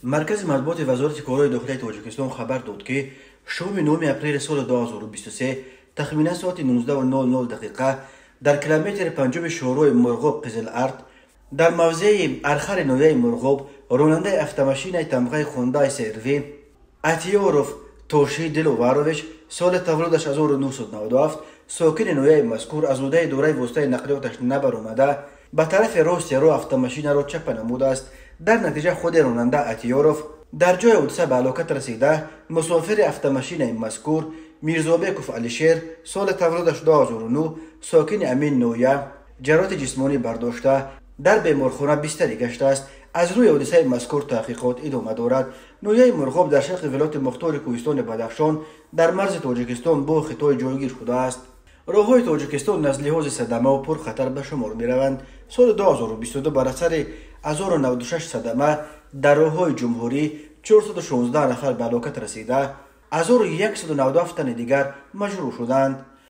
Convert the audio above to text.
مرکز مطبوعات وزارت کارهای داخلی تاجیکستان خبر داد که شام 9 اپریل سال 2023 تخمینا ساعت 19:00 دقیقه در کیلومتر پنجم شورای مرغوب قزل ارد در موضع ارخر نویه مرغوب راننده автомашинай تمغه خوندای سروی اتیوروف توشی دلووارویچ سال تولدش 1997 ساکن نویه مذکور از روده دوره وسطای نقلیاتش نبر اومده به طرف راست رو автомашین را چپ نموده است. در نتیجه خود راننده اتیوروف در جای حادثه به هلاکت رسیده. مسافر автомашین مذکور میرزابکوف علیشیر سال تولدش 2009 ساکن امین نویه جراحت جسمانی برداشته در بیمارخانه بستری گشته است. از روی حادثه مذکور تحقیقات ادامه دارد. نویه مرغوب در شرق ولایت مختار کوهستان بدخشان در مرز تاجیکستان با خطای جایگیر شده است. راههای تاجیکستان از لحاظ صدمه و پرخطر به شمار می روند. سال 2022 بر اثر 1096 صدمه در راههای جمهوری 416 نفر به هلاکت رسیده، 1197 تن دیگر مجروح شدند.